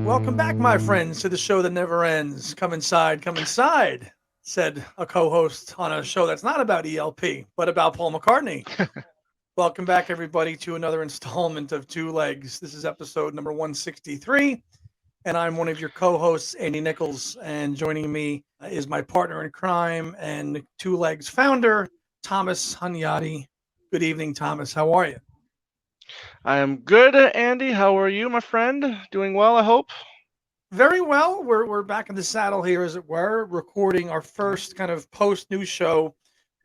Welcome back, my friends, to the show that never ends. Come inside, said a co-host on a show that's not about ELP, but about Paul McCartney. Welcome back, everybody, to another installment of Two Legs. This is episode number 163, and I'm one of your co-hosts, Andy Nichols, and joining me is my partner in crime and Two Legs founder, Thomas Hunyadi. Good evening, Thomas. How are you? I am good, Andy. How are you, my friend? Doing well, I hope. Very well. We're back in the saddle here, as it were, recording our first kind of post news show,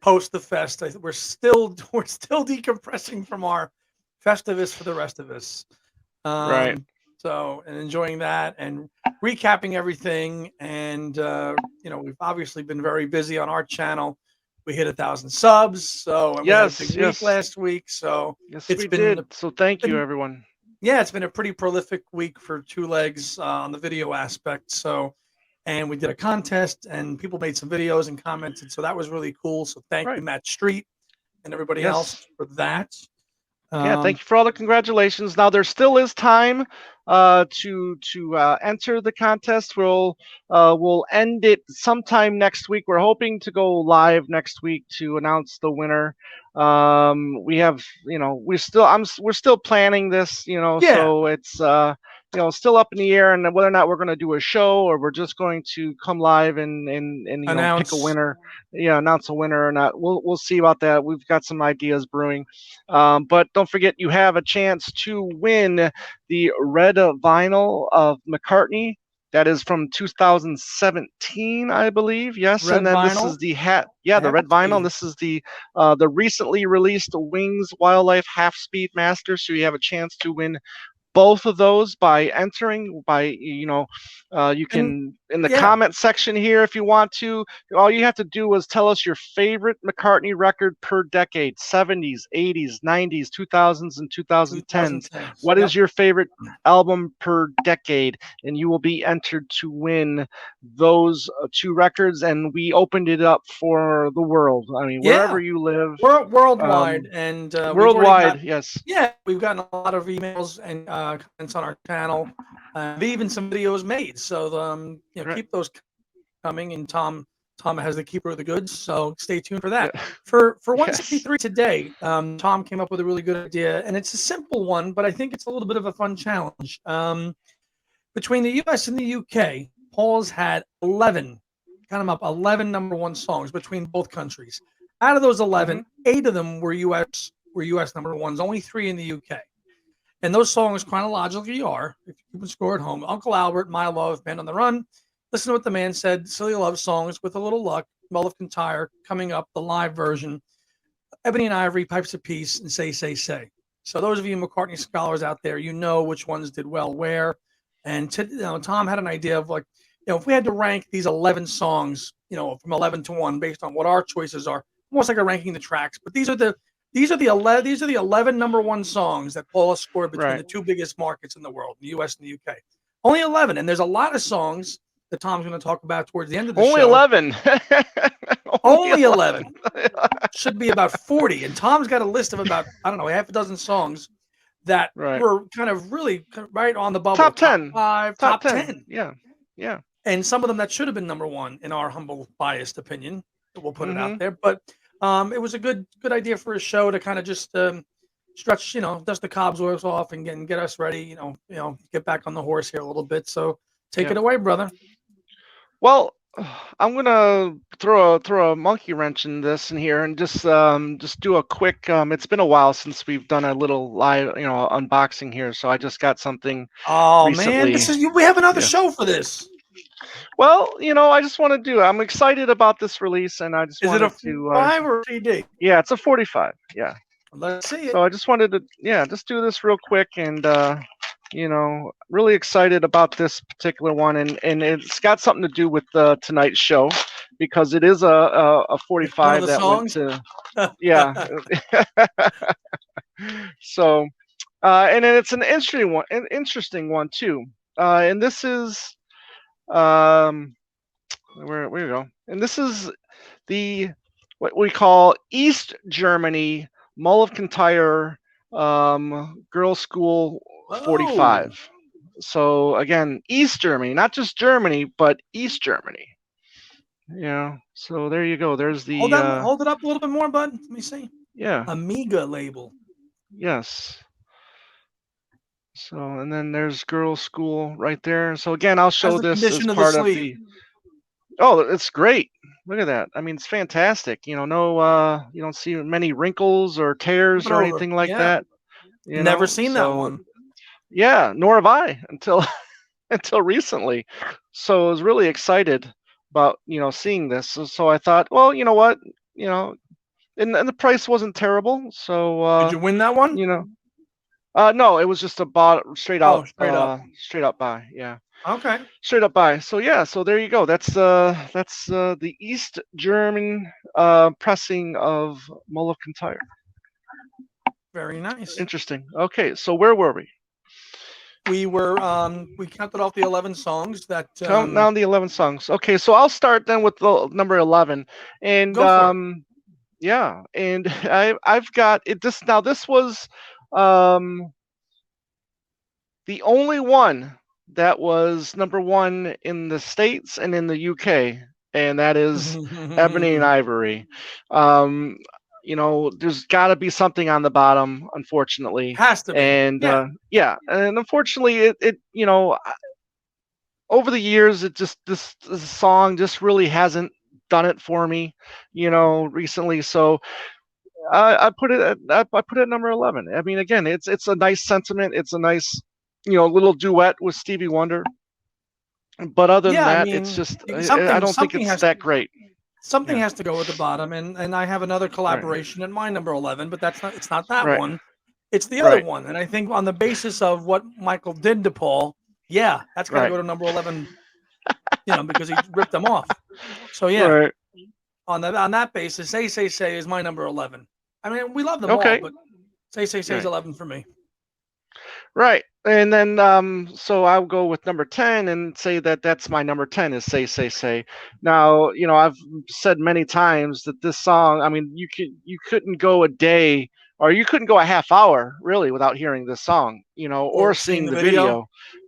post the fest. We're still decompressing from our Festivus for the rest of us. Right. And enjoying that and recapping everything. And we've obviously been very busy on our channel. We hit 1,000 subs, and we had a big week last week. So yes, we did. So thank you, everyone. Yeah, it's been a pretty prolific week for Two Legs on the video aspect. So, and we did a contest, and people made some videos and commented. So that was really cool. So thank you, Matt Street, and everybody else for that. Thank you for all the congratulations. Now there still is time to enter the contest. We'll end it sometime next week. We're hoping to go live next week to announce the winner. We have, we're still planning this, so it's still up in the air, and whether or not we're going to do a show or we're just going to come live and pick a winner, announce a winner or not. We'll see about that. We've got some ideas brewing, but don't forget, you have a chance to win the red vinyl of McCartney. That is from 2017, I believe. Yes, red and then vinyl? This is the hat. Yeah, the red vinyl. And this is the recently released Wings Wildlife Half Speed Master. So you have a chance to win both of those by entering. You can in the comment section here if you want to. All you have to do is tell us your favorite McCartney record per decade: 70s, 80s, 90s, 2000s, and 2010s. What is your favorite album per decade? And you will be entered to win those two records. And we opened it up for the world. I mean, wherever you live, worldwide, and worldwide. Yes. Yeah, we've gotten a lot of emails and comments on our channel. Even some videos made. So keep those coming. And Tom has the keeper of the goods. So stay tuned for that. For 163 today, Tom came up with a really good idea, and it's a simple one, but I think it's a little bit of a fun challenge. Between the U.S. and the U.K., Paul's had 11 number one songs between both countries. Out of those 11, 8 of them were U.S. number ones. Only 3 in the U.K. And those songs chronologically are, if you can score at home, Uncle Albert, My Love, Band on the Run, Listen to What the Man Said, Silly Love Songs, With a Little Luck, Mull of Kintyre, coming up, the live version, Ebony and Ivory, Pipes of Peace, and Say, Say, Say. So those of you McCartney scholars out there, you know which ones did well where. And Tom had an idea of if we had to rank these 11 songs, from 11 to 1 based on what our choices are, almost like a ranking the tracks. But these are the 11 number one songs that Paul has scored between the two biggest markets in the world, the U.S. and the U.K. Only 11, and there's a lot of songs that Tom's going to talk about towards the end of the show. Only 11. Only 11. Should be about 40, and Tom's got a list of about half a dozen songs that were kind of really right on the bubble. Top 10, 5, top 10. Yeah. And some of them that should have been number one in our humble, biased opinion. We'll put it out there, but. It was a good idea for a show to kind of just stretch, dust the cobwebs off and get us ready, get back on the horse here a little bit. So take it away, brother. Well, I'm gonna throw a monkey wrench in this here and just do a quick. It's been a while since we've done a little live, unboxing here. So I just got something. Oh recently. Man, we have another show for this. Well, I just want to do. I'm excited about this release, and I just wanted to. Is it a 45 or CD? Yeah, it's a 45. Yeah. Let's see it. So I just wanted to, just do this real quick, and really excited about this particular one, and it's got something to do with tonight's show because it is a 45 that songs? Went to. Yeah. So, and then it's an interesting one too, and this is. Where we go, and this is what we call East Germany Mull of Kintyre Girls' School 45. So again, East Germany, not just Germany, but East Germany. So there you go. There's the hold it up a little bit more, bud. Let me see. yeah. Amiga label. Yes. So, and then there's girls' school right there. So again, I'll show How's the this as condition of the part of sleeve? Oh, it's great. Look at that. I mean, it's fantastic. You don't see many wrinkles or tears or anything like that. Never seen that one. Yeah, nor have I until until recently. So I was really excited about seeing this. So I thought, well, you know what, and the price wasn't terrible. So Did you win that one? no, it was just a straight out, straight up buy. Yeah. Okay. Straight up buy. So yeah, so there you go. That's the East German pressing of Mull of Kintyre. Very nice. Interesting. Okay, so where were we? We were we counted off the 11 songs that Count down the 11 songs. Okay, so I'll start then with the number 11, and go for it. yeah, and I've got it. This was the only one that was number one in the States and in the UK, and that is Ebony and Ivory. There's got to be something on the bottom, unfortunately. Has to be. And yeah, and unfortunately, it over the years, this song just really hasn't done it for me, recently. So I put it at number 11. I mean, again, it's a nice sentiment. It's a nice little duet with Stevie Wonder. But other than that, it's just I don't think it's that great. Something has to go with the bottom, and I have another collaboration at my number 11, but it's not that one. It's the other one, and I think on the basis of what Michael did to Paul, that's got to go to number 11, because he ripped them off. So on that basis, Say is my number 11. I mean, we love them all, but Say is 11 for me. Right. And then so I'll go with number 10 and say that's my number 10 is Say. Now, I've said many times that this song, I mean, you couldn't go a day, or you couldn't go a half hour really without hearing this song, or seeing the video.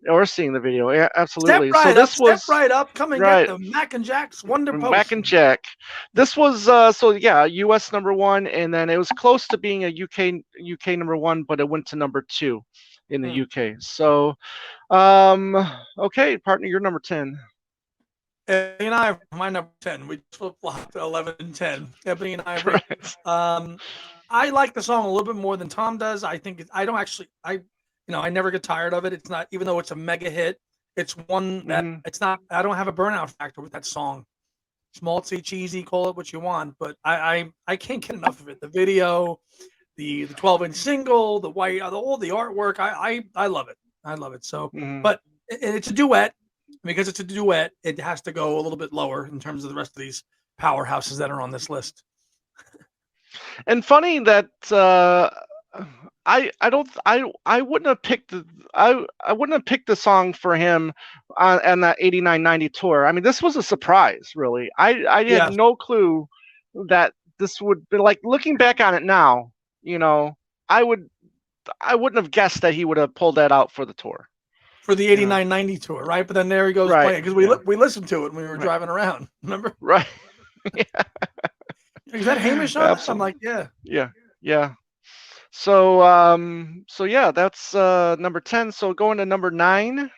Or seeing the video. Yeah, absolutely. Step right up, come and get the Mac and Jack's Wonder Potion. Mac and Jack. This was US number 1, and then it was close to being a UK number 1, but it went to number 2 in the UK. So okay, partner, you're number 10. Ebony and I, my number 10. We flip-flopped 11 and 10. Ebony and Ivory. I like the song a little bit more than Tom does. I think I never get tired of it. It's not, even though it's a mega hit, it's one that it's not. I don't have a burnout factor with that song. Schmaltzy, cheesy, call it what you want, but I can't get enough of it. The video, the 12-inch single, the white, all the artwork. I love it. I love it. So, but it's a duet. Because it's a duet, it has to go a little bit lower in terms of the rest of these powerhouses that are on this list. And funny that I wouldn't have picked the song for him on that 89-90 tour. I mean, this was a surprise, really. I had no clue that this would be, like, looking back on it now, I wouldn't have guessed that he would have pulled that out for the tour. For the 89-90 tour, right? But then there he goes playing, because we listened to it when we were driving around. Remember? Right. Is that Hamish on this? I'm like, yeah. So yeah, that's number 10. So going to number 9,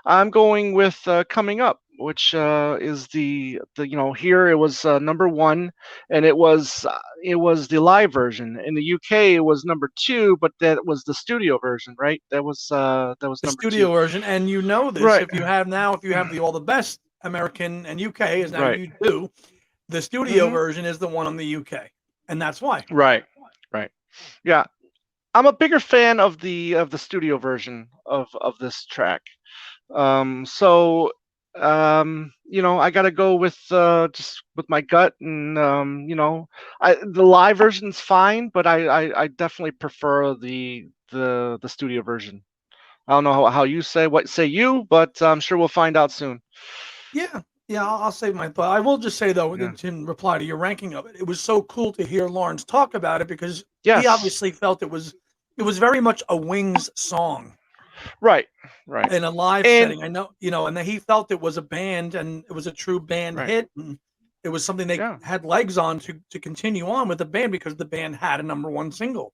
I'm going with Coming Up, which is the here it was number 1, and it was the live version. In the UK it was number 2, but that was the studio version, right? That was the studio version. And this, if you have the All the Best American and UK, as now you do, the studio version is the one on the UK, and that's why. Right. Yeah, I'm a bigger fan of the studio version of this track. So I got to go with just with my gut, and the live version's fine, but I definitely prefer the studio version. I don't know how you say you, but I'm sure we'll find out soon. Yeah, I'll save my thought. I will just say, though, in reply to your ranking of it, it was so cool to hear Lawrence talk about it, because he obviously felt it was very much a Wings song. Right. in a live And setting. I know, and then he felt it was a band and it was a true band hit. And it was something they had legs on to continue on with the band because the band had a #1 single.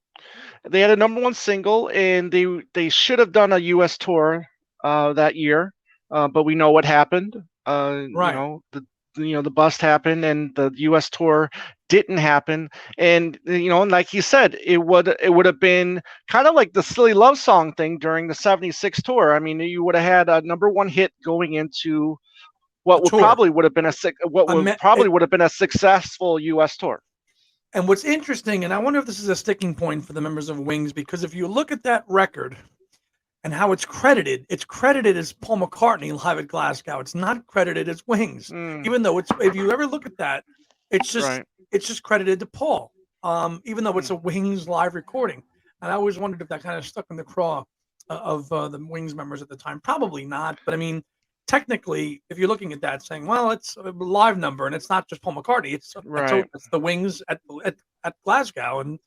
They had a #1 single, and they should have done a U.S. tour that year, but we know what happened. The bust happened, and the U.S. tour didn't happen. And and like you said, it would have been kind of like the Silly Love Song thing during the '76 tour. I mean, you would have had a #1 hit going into what would probably would have been a successful U.S. tour. And what's interesting, and I wonder if this is a sticking point for the members of Wings, because if you look at that record and how it's credited as Paul McCartney live at Glasgow. It's not credited as Wings, even though if you ever look at that, it's just credited to Paul, even though it's a Wings live recording. And I always wondered if that kind of stuck in the craw of the Wings members at the time. Probably not, but I mean, technically, if you're looking at that, saying, well, it's a live number and it's not just Paul McCartney, it's the Wings at Glasgow and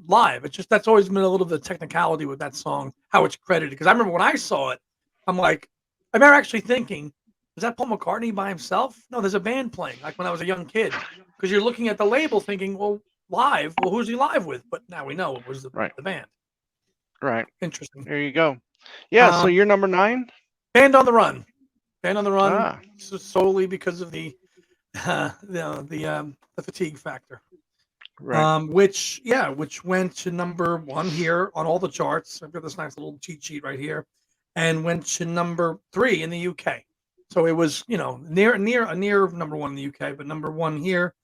live. It's just that's always been a little bit of technicality with that song, how it's credited. Because I remember when I saw it, I'm like, I remember actually thinking, is that Paul McCartney by himself? No, there's a band playing. Like when I was a young kid, because you're looking at the label, thinking, well, live. Well, who's he live with? But now we know it was the band. Right. Interesting. There you go. Yeah. So you're number 9. Band on the Run. Solely because of the fatigue factor. Right. Which went to #1 here on all the charts. I've got this nice little cheat sheet right here, and went to #3 in the UK. So it was near #1 in the UK, but #1 here,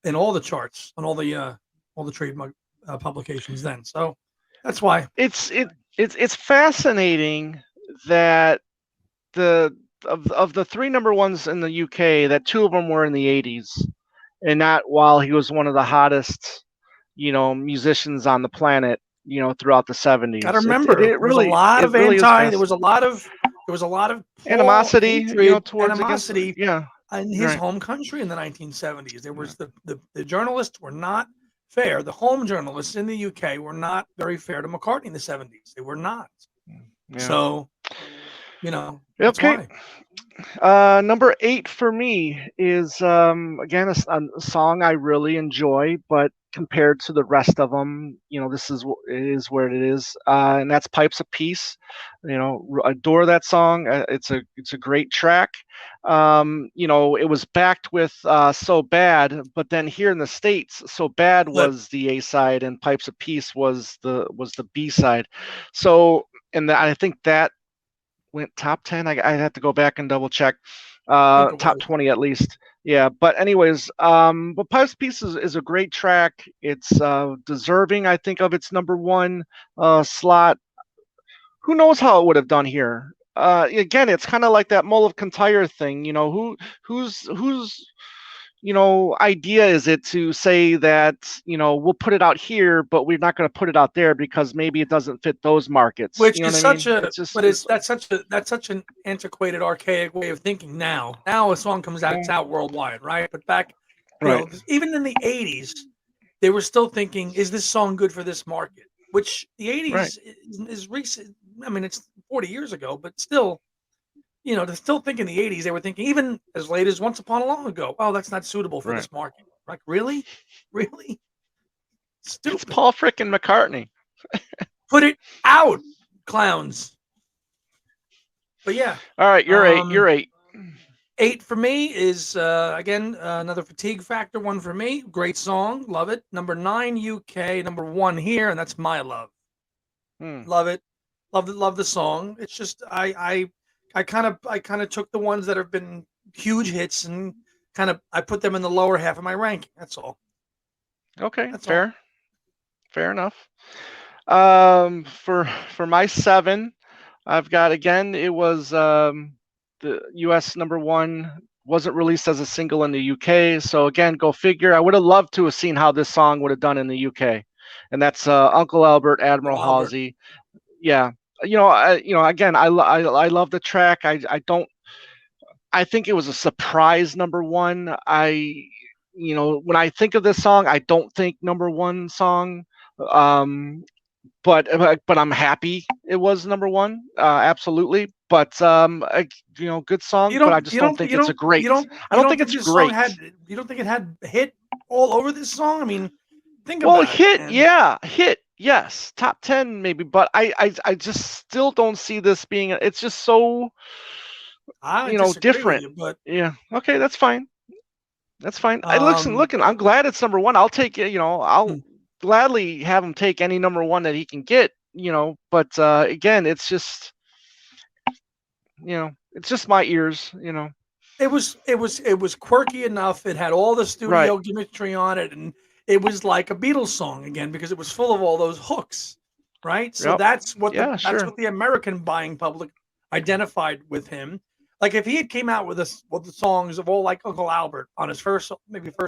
in all the charts on all the trade publications then. So that's why it's fascinating that of the 3 #1s in the UK, that 2 of them were in the '80s, and not while he was one of the hottest, musicians on the planet, throughout the '70s. I remember there was a lot of animosity, towards animosity, against, in his home country in the 1970s. There was the journalists were not fair. The home journalists in the UK were not very fair to McCartney in the '70s. They were not. Yeah. So, that's okay. Number 8 for me is again a song I really enjoy, but compared to the rest of them, this is where it is, and that's "Pipes of Peace." Adore that song. It's a great track. It was backed with "So Bad," but then here in the States, "So Bad" was the A side, and "Pipes of Peace" was the B side. So, and I think that went top 10. I'd have to go back and double check. Top 20 at least. Yeah, but anyways, but Pipes of Peace is a great track. It's deserving, I think, of its #1 slot. Who knows how it would have done here? Again, it's kind of like that Mull of Kintyre thing. Whose idea is it to say that we'll put it out here, but we're not going to put it out there because maybe it doesn't fit those markets. Which is such that's such an antiquated, archaic way of thinking. Now a song comes out, it's out worldwide, right? But back, even in the '80s, they were still thinking, is this song good for this market? Which the '80s is recent. I mean, it's 40 years ago, but still. They're still thinking the '80s. They were thinking even as late as Once Upon a Long Ago. Oh, that's not suitable for this market. Like, really? Stupid. It's Paul frickin' McCartney. Put it out, clowns. But yeah. All right, you're 8. You're 8. 8 for me is again another fatigue factor one for me. Great song, love it. #9 UK, #1 here, and that's "My Love." Love it, love the song. It's just I kind of took the ones that have been huge hits and I put them in the lower half of my ranking. That's all. Okay, that's fair. Fair enough. For my 7, I've got, again, it was the US #1, wasn't released as a single in the UK. So again, go figure. I would have loved to have seen how this song would have done in the UK, and that's Uncle Albert, Admiral Halsey. Yeah. Again, I love the track. I think it was a surprise #1. When I think of this song, I don't think #1 song. but I'm happy it was number one. Absolutely. But good song. You But I don't just you don't don't think you it's a don't great. you don't I you don't don't think think it's this song great. had you don't think it had hit all over this song? I mean, think Well, about it, hit, man. yeah, hit, yes, top 10 maybe, but I just still don't see this being. It's just so I disagree with different. you, but Yeah. Okay, that's fine. That's fine. I um, listen. I'm glad it's number one. I'll take it. I'll hmm, gladly have him take any number one that he can get. But again, it's just my ears. it was quirky enough. It had all the Right. studio gimmickry on it, and it was like a Beatles song again because it was full of all those hooks, right? So Yep. that's what the Yeah. that's Sure. what the American buying public identified with him. Like if he had came out with the songs of all like Uncle Albert on his first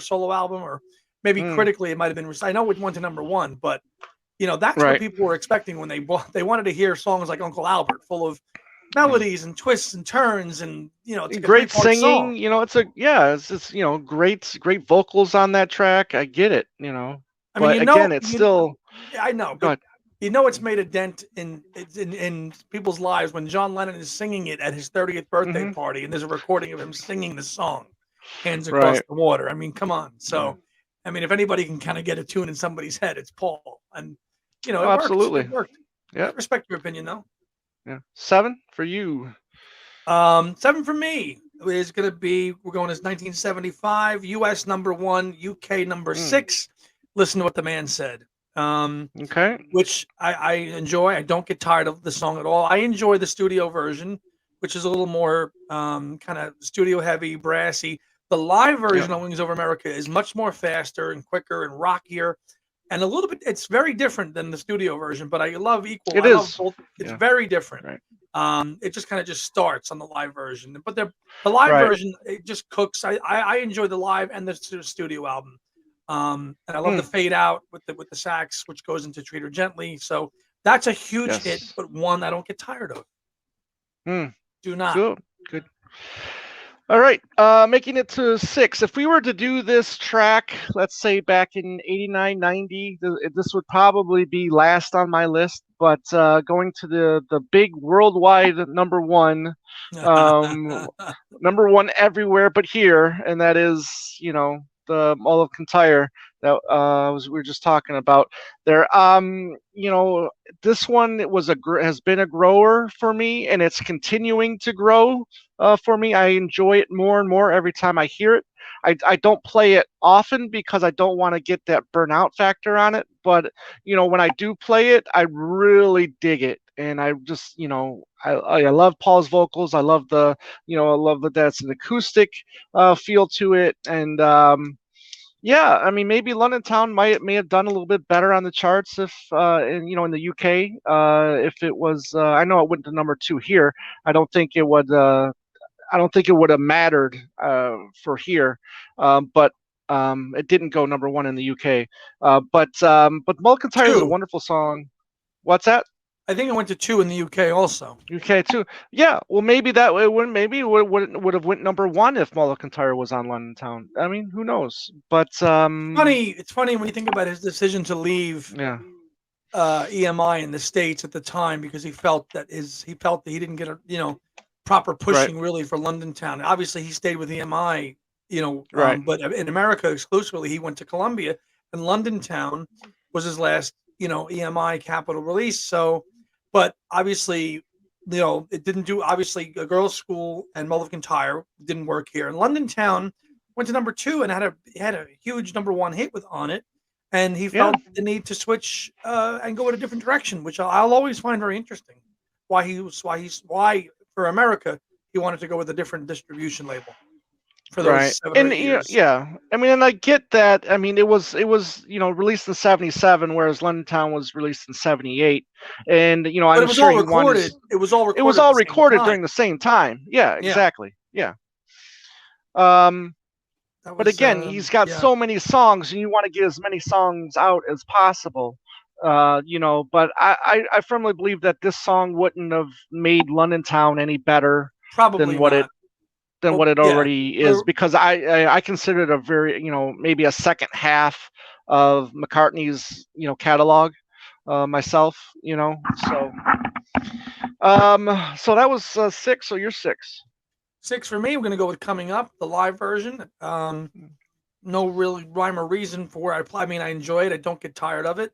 solo album, or maybe Mm, critically it might have been. I know it went to number one, but that's what right. people were expecting when they wanted to hear songs like Uncle Albert, full of melodies and twists and turns, and it's like a three Great part singing. song. It's just great vocals on that track. I get it. I mean, But again, it's still. yeah, I know, Go but ahead. it's made a dent in people's lives when John Lennon is singing it at his 30th birthday Hmm. party, and there's a recording of him singing the song, "Hands Across Right. the Water." I mean, come on. Yeah. So, I mean, if anybody can kind of get a tune in somebody's head, it's Paul, and Oh, it worked. It absolutely. worked. I Yep. respect your opinion, though. Yeah. 7 for you. Seven for me is going to be, we're going as 1975, US number one, UK number Mm, six. Listen to what the man said. okay. Which I enjoy. I don't get tired of the song at all. I enjoy the studio version, which is a little more kind of studio heavy, brassy. The live Yep. version of Wings Over America is much more faster and quicker and rockier, and a little bit. It's very different than the studio version, but I love equal. It I love is. both. It's Yeah. very different. Right. It just kind of just starts on the live version, but the live Right. version it just cooks. I enjoy the live and the studio album. And I love the Mm, fade out with the sax, which goes into Treat Her Gently. So that's a huge hit, yes. but one I don't get tired of. Mm, Do not. good. Good. All right. Making it to 6. If we were to do this track, let's say back in 89, 90, this would probably be last on my list. But going to the big worldwide number one, um, number one everywhere but here, and that is, the Mull of Kintyre that we were just talking about there. This one has been a grower for me, and it's continuing to grow for me. I enjoy it more and more every time I hear it. I don't play it often because I don't want to get that burnout factor on it. But when I do play it, I really dig it, and I just I love Paul's vocals. I love that that's an acoustic feel to it, and yeah, I mean maybe London Town may have done a little bit better on the charts if in the UK if it was I know it went to number 2 here. I don't think it would. I don't think it would have mattered for here, but it didn't go number 1 in the UK. But Mull of Kintyre is a Two. wonderful song. What's that? I think it went to two in the UK also. UK too. Yeah, well, maybe that it would maybe it would have went number 1 if Mull of Kintyre was on London Town. I mean, who knows? But It's funny when you think about his decision to leave yeah, EMI in the States at the time because he felt that he didn't get a proper right, pushing really for London Town. Obviously, he stayed with EMI, right, but in America exclusively, he went to Columbia, and London Town was his last EMI Capital release. So, but obviously, it didn't do. Obviously, a girls' school and Mull of Kintyre didn't work here, and London Town went to number two and had a huge number one hit with on it, and he yeah. felt the need to switch and go in a different direction, which I'll always find very interesting. Why for America he wanted to go with a different distribution label for Right. those 7 or 8 years. Yeah. I mean, and I get that. I mean, it was released in 77 whereas London Town was released in 78. And But it I'm was sure all he wanted recorded. It was all it was recorded at all the same recorded time. during the same time. Yeah, Yeah, exactly. Yeah. Um that but was again, he's got yeah, so many songs and you want to get as many songs out as possible. But I firmly believe that this song wouldn't have made London Town any better than probably what it not. than Well, what it yeah, already is for because I consider it a very maybe a second half of McCartney's catalog. myself. So that was 6. So you're 6. 6 for me. We're gonna go with Coming Up, the live version. No really rhyme or reason for it. I mean, I enjoy it. I don't get tired of it.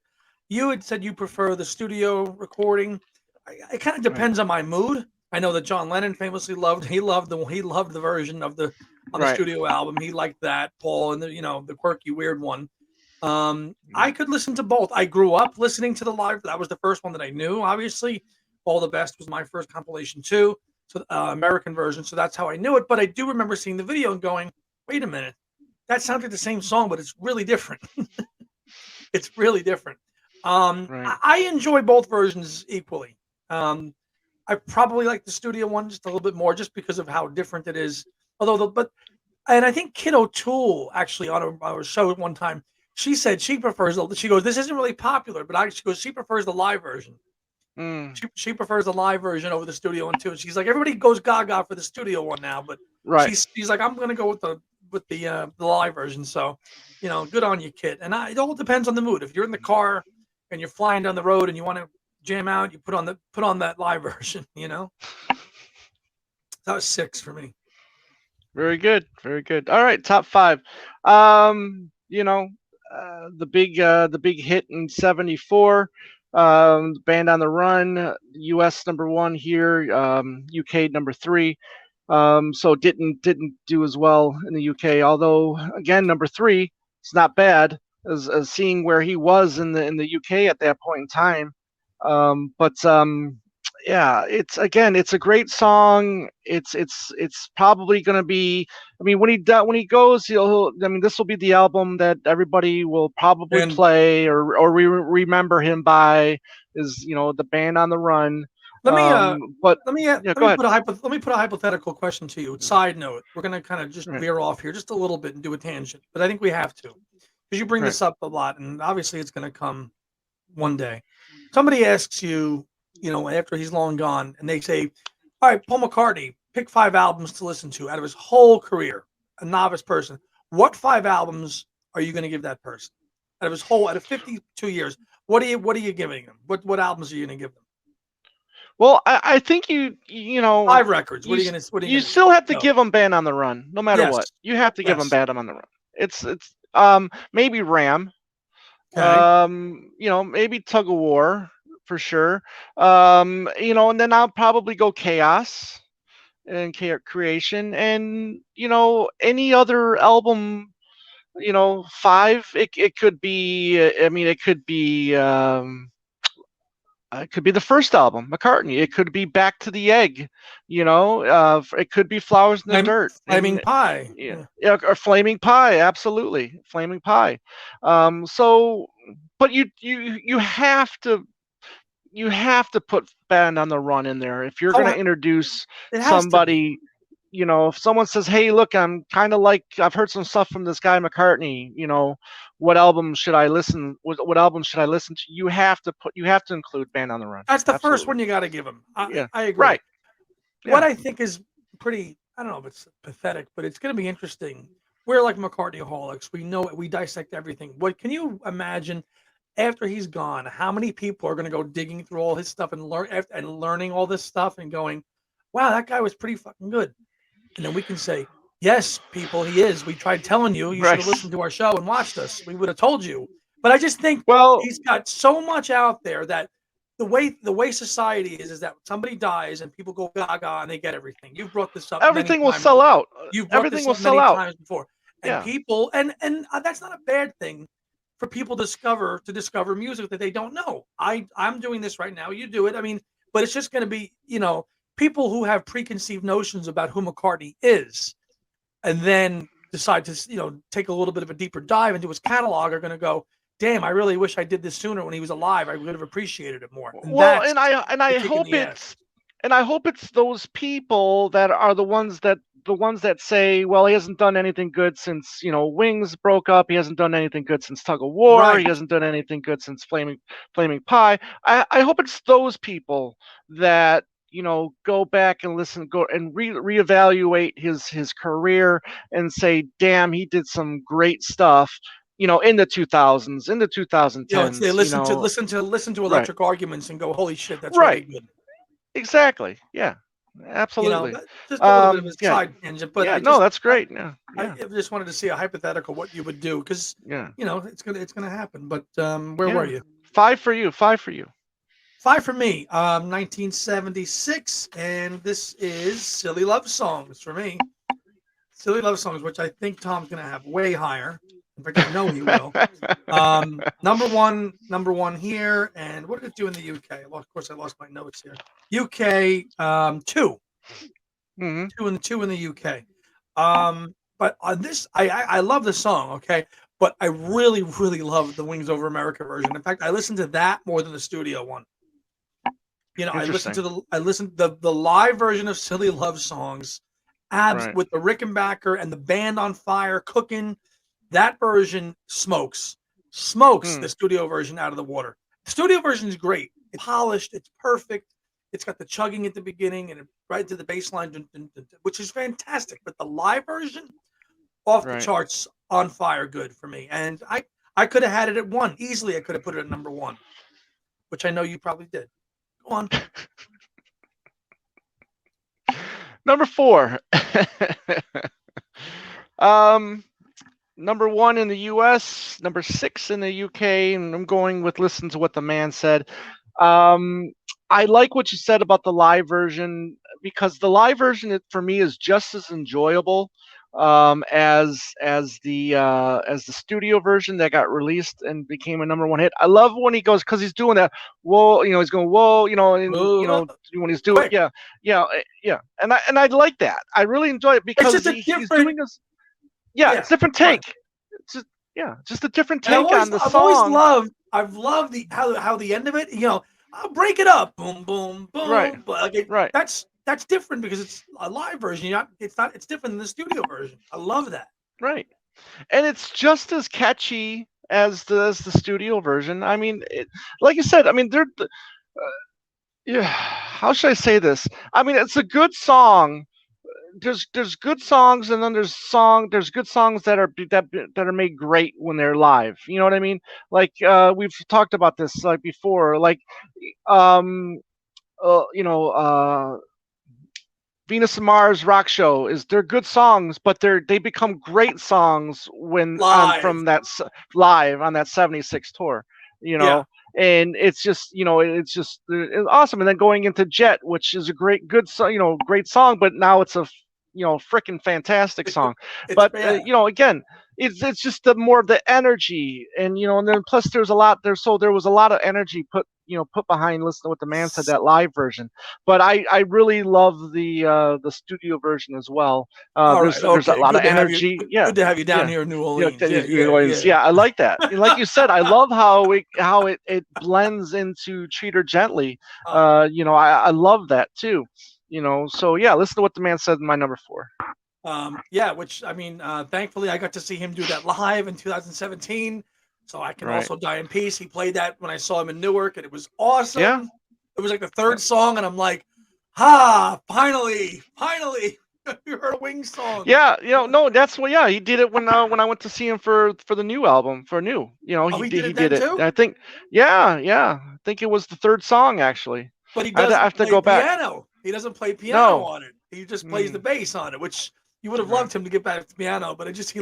You had said you prefer the studio recording. It kind of depends on my mood. I know that John Lennon famously loved the version of the on the studio album. He liked that. Paul and the quirky weird one. I could listen to both. I grew up listening to the live. That was the first one that I knew. Obviously, All the Best was my first compilation too. So American version. So that's how I knew it. But I do remember seeing the video and going, "Wait a minute, that sounds like the same song, but it's really different." It's really different. I enjoy both versions equally. I probably like the studio one just a little bit more, just because of how different it is. And I think Kid O'Toole actually on a show at one time, she said she prefers. She goes, "This isn't really popular," but she prefers the live version. She prefers the live version over the studio one too. And she's like, everybody goes gaga for the studio one now, but she's like, I'm gonna go with the live version. So, good on you, kid. And it all depends on the mood. If you're in the car and you're flying down the road and you want to jam out, you put on that live version. That was 6 for me. Very good, very good. All right, top 5. The big hit in '74. Band on the Run, U.S. #1 here, UK #3. So didn't do as well in the UK. Although again, #3, it's not bad as seeing where he was in the UK at that point in time. Yeah, it's a great song. It's probably going to be. I mean, when he goes, this will be the album that everybody will probably play or remember him by. Is the Band on the Run. Let me put a hypothetical question to you. Side note: we're going to kind of just veer off here just a little bit and do a tangent, but I think we have to, because you bring this up a lot, and obviously it's going to come one day. Somebody asks you, after he's long gone, and they say, "All right, Paul McCartney, pick 5 albums to listen to out of his whole career." A novice person, what 5 albums are you going to give that person out of 52 years? What are you giving them? What albums are you going to give them? Well, I think you 5 records. What are you going to? You still have to give them Band on the Run, no matter what. You have to give them Band on the Run. It's maybe Ram. Okay. Maybe Tug of War for sure. And then I'll probably go Chaos and Creation, and any other album. 5. It could be. I mean, it could be. It could be the first album, McCartney. It could be Back to the Egg. It could be Flowers in the Dirt. Flaming Pie. Yeah, or Flaming Pie. Absolutely, Flaming Pie. But you have to put Band on the Run in there if you're going to introduce somebody. If someone says, "Hey, look, I'm kind of like I've heard some stuff from this guy McCartney. What album should I listen? What album should I listen to?" You have to include Band on the Run. That's the first one you got to give him. I agree. Right. What I think is pretty, I don't know if it's pathetic, but it's going to be interesting. We're like McCartney-holics. We know it. We dissect everything. What can you imagine after he's gone? How many people are going to go digging through all his stuff and learning all this stuff and going, "Wow, that guy was pretty fucking good." And then we can say, "Yes, people, he is. We tried telling you. You should have listened to our show and watched us. We would have told you." But I just think he's got so much out there that the way society is that somebody dies and people go gaga and they get everything. You've brought this up. Everything will sell out. Everything will sell out times before. And people, and that's not a bad thing for people to discover music that they don't know. I'm doing this right now. You do it. I mean, but it's just going to be, people who have preconceived notions about who McCartney is, and then decide to, take a little bit of a deeper dive into his catalog, are going to go, "Damn, I really wish I did this sooner when he was alive. I would have appreciated it more." And I hope it's those people that are the ones that say, "Well, he hasn't done anything good since Wings broke up. He hasn't done anything good since Tug of War. He hasn't done anything good since Flaming Pie." I hope it's those people that go back and reevaluate his career and say, "Damn, he did some great stuff." in the 2000s, in the 2010s, They listen to right, Electric Arguments and go, holy shit, that's really right, good. exactly, yeah, absolutely. Just a little bit of a Yeah, side tangent, but yeah, no, that's great. Yeah, I yeah, just wanted to see a hypothetical what you would do because yeah, it's gonna happen. But where were yeah. you? 5 for you, 5 for you. 5 for me. 1976, and this is Silly Love Songs for me. Silly Love Songs, which I think Tom's gonna have way higher. In fact, I know he will. Number one here, and what did it do in the UK? Well, of course, I lost my notes here. UK, 2, Hmm. two in the UK. But on this, I love the song, okay, but I really really love the Wings Over America version. In fact, I listened to that more than the studio one. Interesting. I listened to the live version of Silly Love Songs, Right. with the Rickenbacker and the band on fire cooking. That version smokes Hmm. the studio version out of the water. The studio version is great. It's polished. It's perfect. It's got the chugging at the beginning and right to the bass line, which is fantastic. But the live version, off the Right. charts, on fire, good for me. And I could have had it at 1 easily. I could have put it at number 1, which I know you probably did. Go on. Number 4. um, number 1 in the U.S., number 6 in the U.K., and I'm going with "Listen to What the Man Said." I like what you said about the live version because the live version, for me, is just as enjoyable as the studio version that got released and became a number 1 hit. I love when he goes because he's doing that. Whoa, he's going whoa, and Oh, when he's doing quick. yeah, and I like that. I really enjoy it It's because just a he's different. doing this. Yeah, Yeah, it's a different right. take. It's just, yeah, just a different And take on the I've always song. loved, I've loved the how the end of it. I'll break it up, boom, boom, Right, boom. But like right, that's different because it's a live version. It's not. It's different than the studio version. I love that. right. And it's just as catchy as the studio version. I mean, like you said, I mean, yeah. How should I say this? I mean, it's a good song. There's good songs, and then there's good songs that are made great when they're live. You know what I mean? Like we've talked about this like before. Like um, uh, you know, uh, Venus and Mars Rock Show is they're good songs, but they become great songs when on Live. from live on that 76 tour, you Yeah. know. And it's awesome. And then going into Jet, which is a good song, great song, but now it's a freaking fantastic It, song. it's But yeah. again, it's just the more of the energy, and and then plus there was a lot of energy put behind "Listen to What the Man Said," that live version. But I really love the studio version as well. All right. There's a Okay. lot of Good to have you. energy. Yeah, Good to have you down yeah. here in New Orleans. Yeah. New Yeah. Orleans. Yeah. Yeah, I like that. And like you said, I love how it blends into "Treat Her Gently." Uh, I love that too. So yeah, "Listen to What the Man Said" in my number 4. yeah. Which I mean, thankfully I got to see him do that live in 2017. So I can Right. also die in peace. He played that when I saw him in Newark, and it was Yeah. awesome. It was like the third song, and I'm like, finally, finally, you heard a Wings song. Yeah, no, that's what. Yeah, he did it when I went to see him for the new album for new. Oh, he did He it did then it. too? I think. Yeah, yeah. I think it was the third song actually. But he I have doesn't to play go back. piano. He doesn't play piano No. on it. He just plays the Mm, bass on it, which you would have right. loved him to get back to piano, but he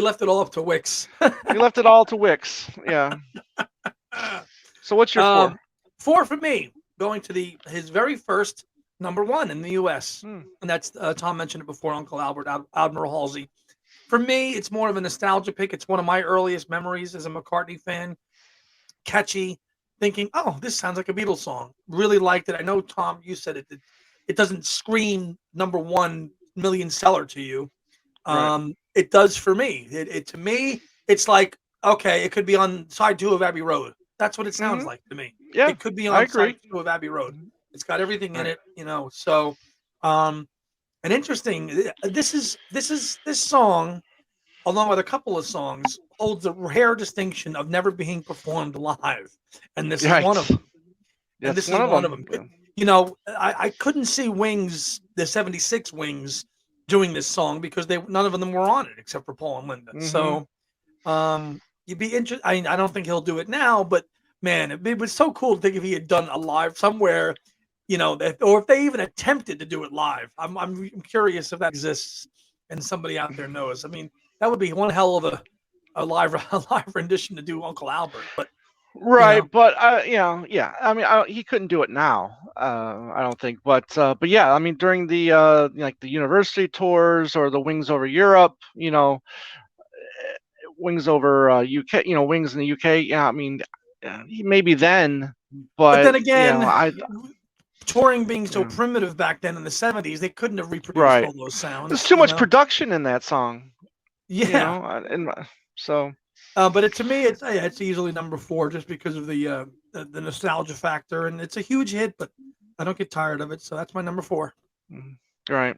left it all up to Wix. He left it all to Wix. Yeah. So what's your 4? 4 for me, going to his very first number 1 in the U.S. Hmm. And that's Tom mentioned it before, Uncle Albert, Admiral Halsey. For me, it's more of a nostalgia pick. It's one of my earliest memories as a McCartney fan. Catchy, thinking, oh, this sounds like a Beatles song. Really liked it. I know, Tom, you said it doesn't scream number 1 million seller to you. Right. It does for me. It to me, it's like, okay, it could be on side 2 of Abbey Road. That's what it sounds Hmm. like to me. Yeah, It could be I on side agree. 2 of Abbey Road. It's got everything in Right. it, So, and interesting. This song, along with a couple of songs, holds a rare distinction of never being performed live, and this is one of Right. them. And That's this is one of one of them. them. I couldn't see Wings, the '76 Wings, doing this song because none of them were on it except for Paul and Linda. Mm-hmm. So, you'd be interested. I don't think he'll do it now, but man, it was so cool to think if he had done a live somewhere, or if they even attempted to do it live. I'm curious if that exists and somebody out there knows. I mean, that would be one hell of a live a live rendition to do Uncle Albert, but Right, but yeah. I mean, he couldn't do it now. I don't think, but yeah. I mean, during the like the university tours or the Wings Over Europe, Wings over UK, Wings in the UK. Yeah, I mean, maybe then, but but then again, I touring being so primitive back then in the 70s, they couldn't have reproduced right. all those sounds. There's too much production in that song. Yeah, And so. But to me, it's easily number 4 just because of the nostalgia factor, and it's a huge hit. But I don't get tired of it, so that's my number 4. Right.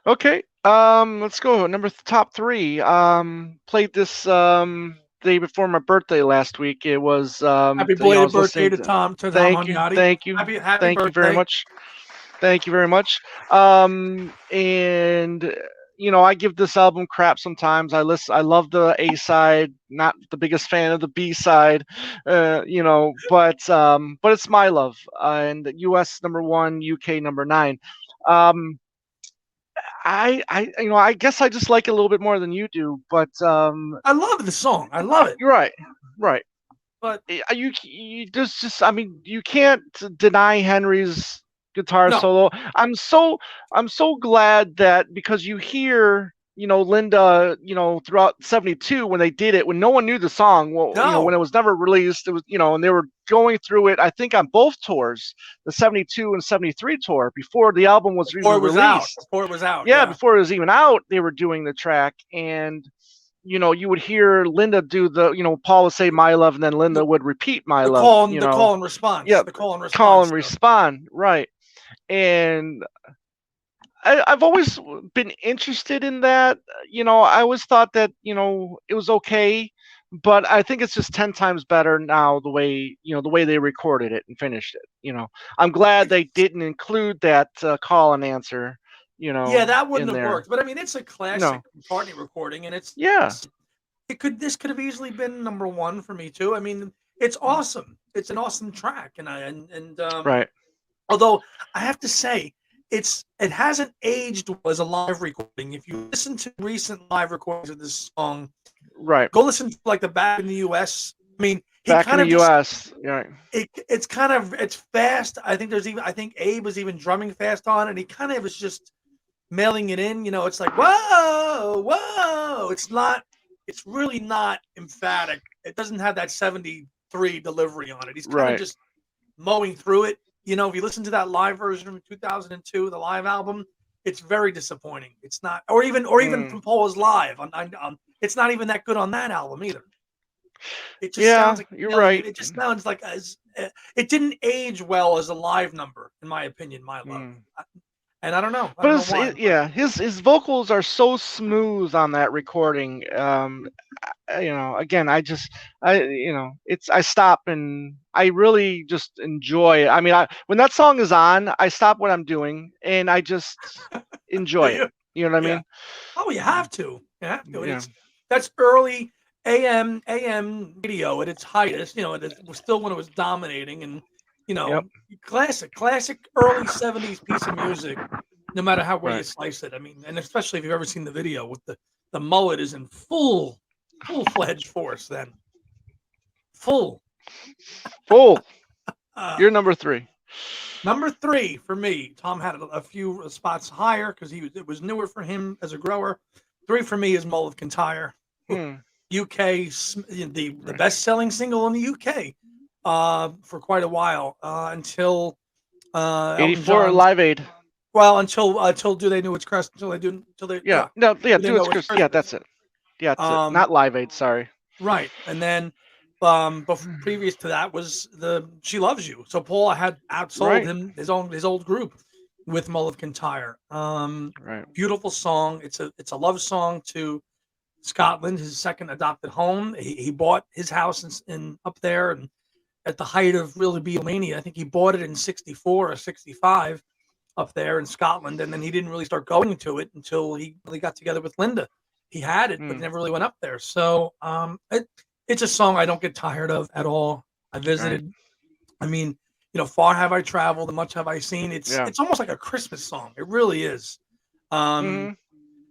Okay. Let's go. Top 3. Played this day before my birthday last week. It was Happy belated birthday to Tom Hunyadi. Thank you. Happy Thank birthday. you very much. Thank you very much. And I give this album crap sometimes. I love the A side, not the biggest fan of the B side, but it's my love. And US number 1, UK number 9. I guess I just like it a little bit more than you do, but I love the song. I love it. You're right. But you just I mean, you can't deny Henry's guitar solo. I'm so glad that, because you hear Linda throughout 72 when they did it, when no one knew the song, when it was never released, it was and they were going through it, I think, on both tours, the 72 and 73 tour, before the album was even released. Before it was out. Yeah, before it was even out, they were doing the track. And you would hear Linda do the, Paul would say "My Love," and then Linda would repeat "My Love." The call and response. Yeah, the call and response. Call and respond, right. And I've always been interested in that. I always thought that, it was okay, but I think it's just 10 times better now, the way they recorded it and finished it. I'm glad they didn't include that call and answer. Yeah, that wouldn't have worked. But I mean, it's a classic McCartney recording, and this could have easily been number 1 for me too. I mean, it's awesome. It's an awesome track, and right. Although I have to say, it hasn't aged well as a live recording. If you listen to recent live recordings of this song, right, go listen to like the Back in the U.S. I mean, Back in the U.S. Right. It's fast. I think Abe was even drumming fast on it. And he kind of was just mailing it in. It's like whoa. It's really not emphatic. It doesn't have that 73 delivery on it. He's kind of just mowing through it. If you listen to that live version from 2002, the live album, it's very disappointing. It's not, or even from Paul's live. It's not even that good on that album either. It just sounds like, you're right. It just sounds like it didn't age well as a live number, in my opinion. My love, and I don't know. His vocals are so smooth on that recording. Again, I stop and I really just enjoy it. I mean, when that song is on, I stop what I'm doing and I just enjoy it. You know what I mean? Oh, you have to. That's early AM radio at its highest. It was still when it was dominating, and classic early 70s piece of music. No matter how well you slice it. I mean, and especially if you've ever seen the video with the mullet is in full-fledged force then. Full. You're number 3. Number 3 for me. Tom had a few spots higher because it was newer for him as a grower. 3 for me is Mull of Kintyre. UK, the best-selling single in the UK for quite a while until 84 Live Aid. Well, until Do They Know It's Christmas? Do It's Christmas. Yeah, that's it. Yeah, that's it. Not Live Aid. Sorry. Right, and then, but previous to that was She Loves You. So Paul had outsold him his old group with Mull of Kintyre. Beautiful song. It's a love song to Scotland, his second adopted home. He bought his house in up there, and at the height of really Beatlemania, I think he bought it in 64 or 65. Up there in Scotland, and then he didn't really start going to it until he really got together with Linda. He had it, but never really went up there. So it's a song I don't get tired of at all. I visited. I mean, far have I traveled and much have I seen. It's almost like a Christmas song. It really is.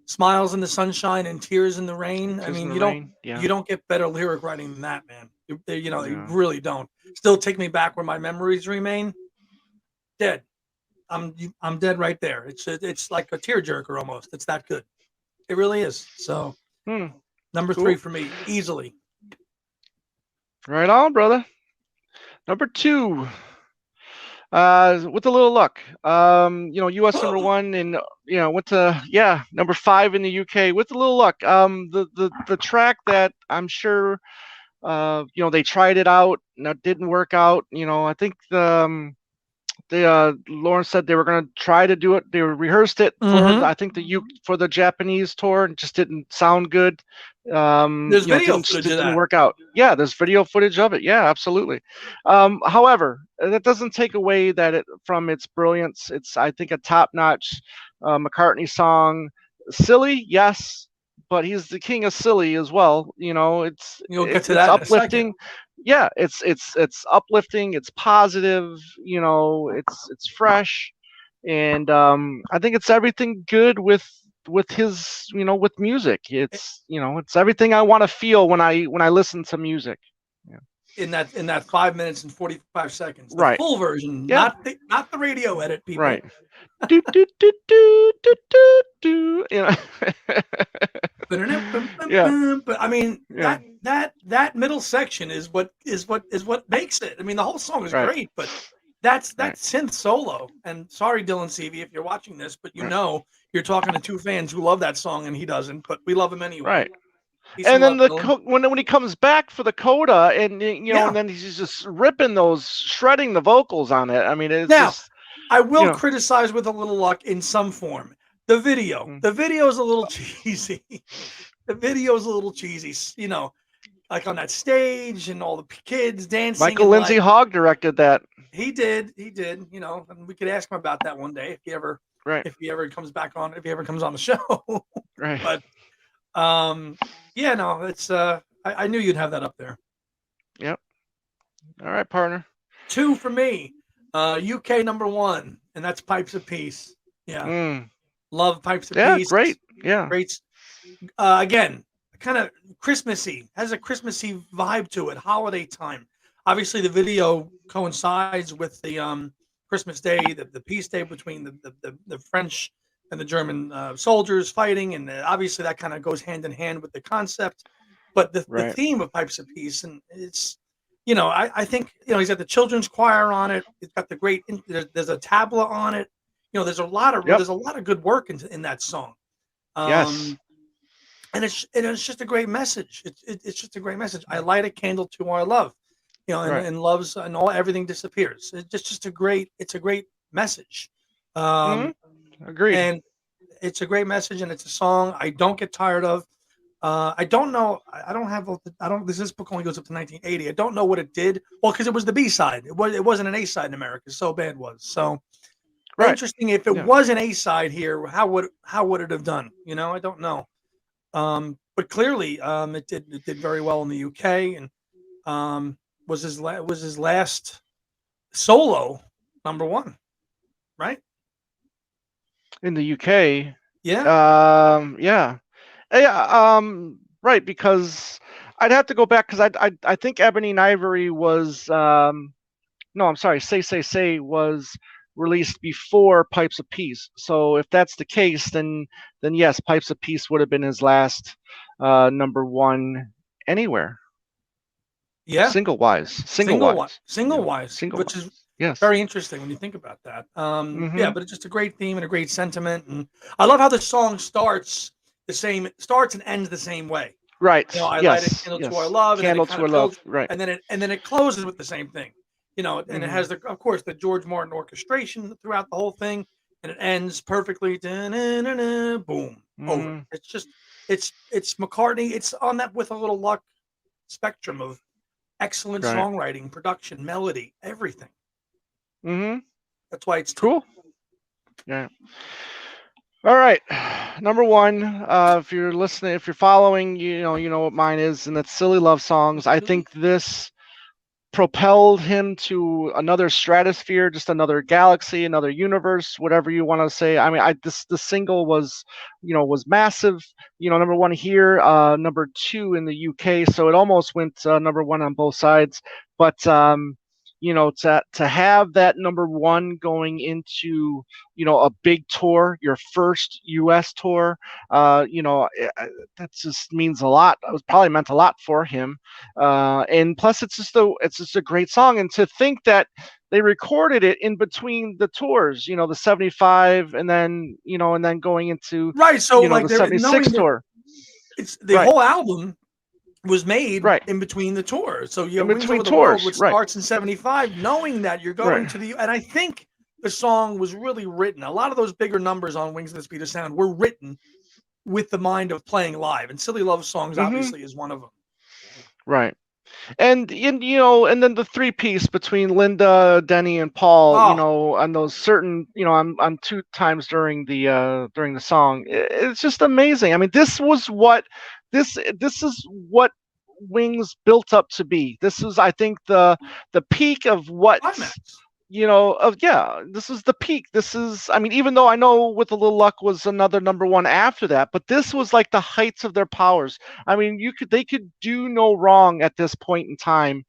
Smiles in the sunshine and tears in the rain. I mean, you don't get better lyric writing than that, man. You really don't. Still take me back where my memories remain. Dead. I'm dead right there. It's like a tearjerker almost. It's that good. It really is. So number 3 for me, easily. Right on, brother. Number 2. With a little luck, U.S. number 1, and went to number 5 in the UK with a little luck. The track that I'm sure they tried it out and it didn't work out. I think Lawrence said they were going to try to do it. They rehearsed it for the Japanese tour, and just didn't sound good. There's video footage of that. Didn't work out. Yeah, there's video footage of it. Yeah, absolutely. However, that doesn't take away from its brilliance. It's, I think, a top-notch McCartney song. Silly, yes, but he's the king of silly as well. It's uplifting. Yeah, it's uplifting. It's positive. It's fresh, and I think it's everything good with his with music. It's it's everything I want to feel when I listen to music. In that 5 minutes and 45 seconds, the right? Full version, not the radio edit, people. Right. do do do do do do do. But I mean, that middle section is what makes it. I mean, the whole song is great, but that synth solo. And sorry, Dylan Seavey, if you're watching this, but you're talking to 2 fans who love that song and he doesn't, but we love him anyway. Right. And then when he comes back for the coda, and and then he's just shredding the vocals on it. I mean, it's I will criticize with a little luck in some form. The video is a little cheesy. The video is a little cheesy, like on that stage and all the kids dancing. Michael Lindsay Hogg directed that. He did, and we could ask him about that one day if he ever comes back on, if he ever comes on the show. Right. But it's I knew you'd have that up there. Yep. All right, partner. 2 for me. UK number 1, and that's Pipes of Peace. Yeah. Love Pipes of Peace. Great. Yeah. Great. Again, kind of Christmassy, has a Christmassy vibe to it, holiday time. Obviously, the video coincides with the Christmas Day, the peace day between the French and the German soldiers fighting, and obviously that kind of goes hand in hand with the concept. But the theme of Pipes of Peace, and it's, I think, he's got the children's choir on it. It's got the great, there's a tabla on it. There's a lot of good work in that song. Yes. And it's just a great message. It's just a great message. I light a candle to our love, and love's and everything disappears. It's just a great message. Agreed. And it's a great message, and it's a song I don't get tired of. I don't know. This book only goes up to 1980. I don't know what it did. Well, because it was the B-side. It wasn't an A-side in America. So bad was. So interesting. If it was an A-side here, how would it have done? I don't know. But clearly, it did very well in the UK, and was his last solo number 1, right? In the UK. Yeah. Right, because I'd have to go back, because I think Ebony and Ivory was no, I'm sorry, Say was released before Pipes of Peace. So if that's the case, then yes, Pipes of Peace would have been his last number 1 anywhere. Yeah. Single wise, which is very interesting when you think about that. But it's just a great theme and a great sentiment, and I love how the song starts and ends the same way. Right. I light a candle to our love, candle to our love. Right. And then it closes with the same thing. And it has of course the George Martin orchestration throughout the whole thing, and it ends perfectly. Boom, over. It's just it's McCartney. It's on that with a little luck spectrum of excellent songwriting, production, melody, everything. That's why it's cool. Yeah. All right, number one. If you're listening, if you're following, you know what mine is, and that's "Silly Love Songs." I think this propelled him to another stratosphere, just another galaxy, another universe, whatever you want to say. I mean, the single was, was massive. Number one here, number two in the UK, so it almost went number one on both sides. But to have that number one going into a big tour, your first US tour, that just means a lot. It was probably meant a lot for him, and plus it's just a great song. And to think that they recorded it in between the tours, the 75, and then going into Right. So like the they're 76 knowing that tour. it's the Right, whole album was made right, in between the tours. So you in have Wings between Over the World, tours. which Right, starts in 75, knowing that you're going right. to the, and I think the song was really written. A lot of those bigger numbers on Wings of the Speed of Sound were written with the mind of playing live. And Silly Love Songs Hmm. obviously is one of them. Right. And then the three piece between Linda, Denny, and Paul, Oh, on those certain, on two times during the song, it's just amazing. I mean, this is what Wings built up to be. This is, I think, the peak of what, climax. this is the peak. This is, I mean, even though I know With a Little Luck was another number one after that, but this was like the heights of their powers. I mean, they could do no wrong at this point in time,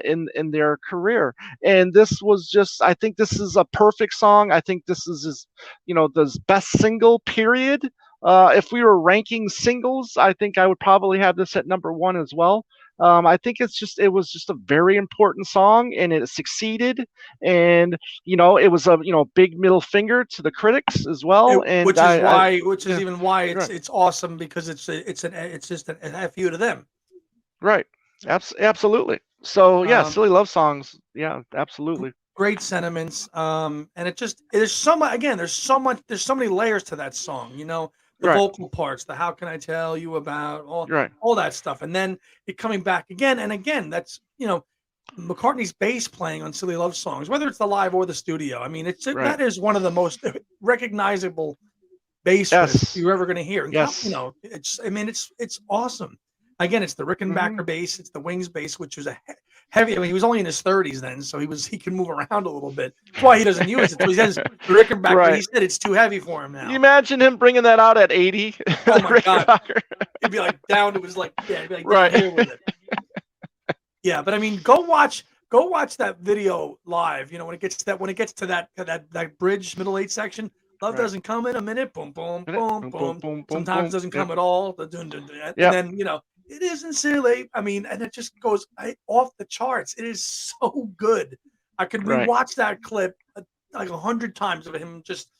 in their career. And this was just, I think this is a perfect song. I think this is his, the best single, period. If we were ranking singles, I think I would probably have this at number one as well. I think it was just a very important song, and it succeeded. And it was a big middle finger to the critics as well. And Which is yeah, even why right, it's awesome, because it's just an FU to them. right, absolutely. So yeah, Um, silly love songs, yeah, absolutely, Great sentiments. And there's so much, again, there's so many layers to that song, the right, vocal parts, the how can I tell you about right, all that stuff. And then it coming back again and again. That's, McCartney's bass playing on Silly Love Songs, whether it's the live or the studio. I mean, right. that is one of the most recognizable bass riffs Yes, you're ever going to hear. And yes. it's awesome. Again, it's the Hmm. Rickenbacker bass, it's the Wings bass, which was a heavy. I mean, he was only in his 30s then, so he can move around a little bit. That's why he doesn't use it. So he says the Rickenbacker. He Right. said it's too heavy for him You now. imagine him bringing that out at 80, Oh the my God, Rickenbacker. he'd be like down to his he'd be like down Right. here with it. Yeah, but I mean, go watch that video live. When it gets to that bridge middle eight section. Love Right. doesn't come in a minute. Boom, boom, Boom, boom, boom, boom. boom, boom, Sometimes boom. it doesn't Yep. come at all. The dun, dun, dun, and Yep. then it isn't silly. I mean, and it just goes off the charts. It is so good. I could Right. rewatch that clip like 100 times of him just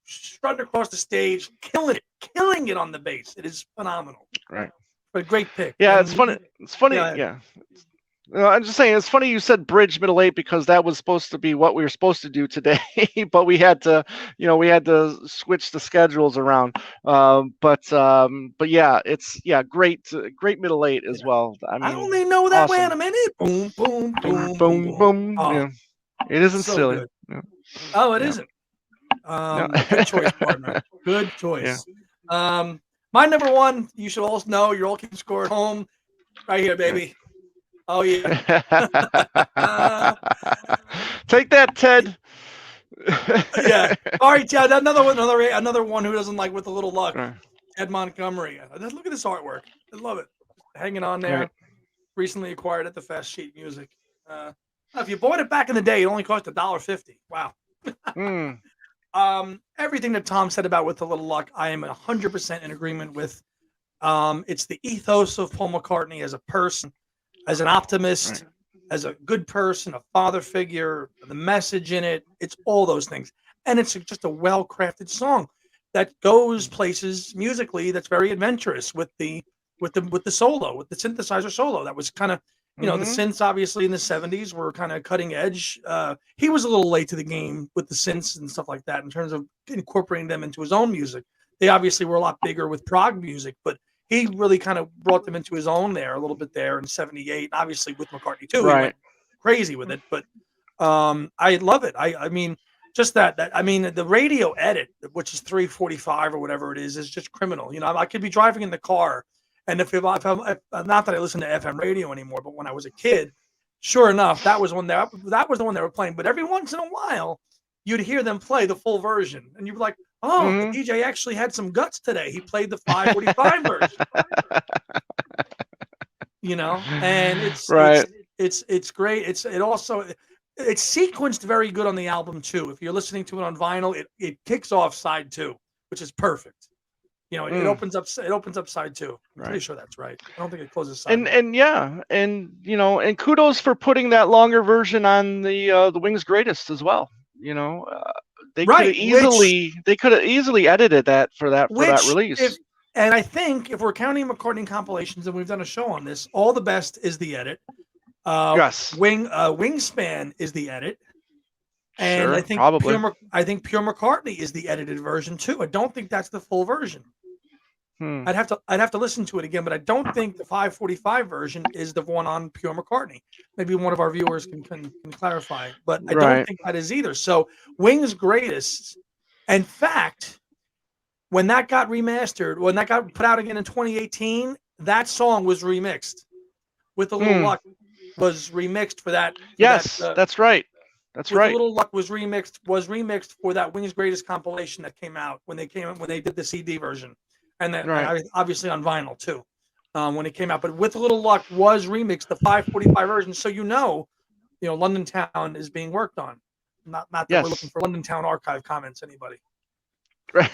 strutting across the stage, killing it on the bass. It is phenomenal. Right. But great pick. Yeah, And it's funny. It's funny. yeah, Yeah. I'm just saying, it's funny you said bridge middle eight because that was supposed to be what we were supposed to do today, but we had to switch the schedules around. But yeah, great middle eight as yeah. well. I I mean, only know that way in awesome. a minute. Boom, boom, Boom, boom, boom, boom, boom. boom. Oh, Yeah, it isn't so silly. good. Yeah, Oh, it yeah, isn't. yeah. Good choice, partner. Good Yeah. choice. My number one, you should all know, you're all keeping score at home. Right here, baby. Oh yeah. Take that, Ted. Yeah. All right, yeah, another one who doesn't like With a Little Luck. Right, Ed Montgomery. Look at this artwork. I love it. Hanging on right. there. Recently acquired at the Fast Sheet Music. If you bought it back in the day, it only cost $1.50. Wow. Mm, Everything that Tom said about With a Little Luck, I am 100% in agreement with. It's the ethos of Paul McCartney as a person, as an right, optimist, as a good person, a father figure, the message in it. It's all those things. And it's just a well crafted song that goes places musically that's very adventurous with the solo, with the synthesizer solo. That was kind of, the mm-hmm. synths obviously in the 70s were kind of cutting edge. He was a little late to the game with the synths and stuff like that in terms of incorporating them into his own music. They obviously were a lot bigger with prog music, but he really kind of brought them into his own there a little bit there in 78. Obviously with McCartney too, he went Right. crazy with it, but I love it. I mean, just that I mean, the radio edit, which is 345 or whatever it is just criminal. You know, I could be driving in the car, and if not that I listen to FM radio anymore, but when I was a kid, sure enough, that was the one they were playing. But every once in a while, you'd hear them play the full version, and you'd be like, "Oh, the DJ actually had some guts today. He played the 545 version." You know, and it's great. It's sequenced very good on the album too. If you're listening to it on vinyl, it kicks off side 2, which is perfect. You know, it opens up side 2. I'm pretty sure that's right. I don't think it closes side. And you know, and kudos for putting that longer version on the Wings Greatest as well. You know, they could have easily edited that for that release. And I think if we're counting McCartney compilations, and we've done a show on this, All the Best is the edit. Yes. Wingspan is the edit. And sure, I think Pure McCartney is the edited version too. I don't think that's the full version. I'd have to listen to it again, but I don't think the 545 version is the one on Pure McCartney. Maybe one of our viewers can clarify, but I don't think that is either. So Wings Greatest, in fact, when that got remastered, when that got put out again in 2018, that song was remixed. With a Little Luck was remixed for that. Yes, that's right. That's right. A Little Luck was remixed for that Wings Greatest compilation that came out when they did the CD version, and that obviously on vinyl too, when it came out. But With a Little Luck was remixed, the 545 version. So you know, London Town is being worked on. Not that we're looking for London Town archive comments, anybody. Right.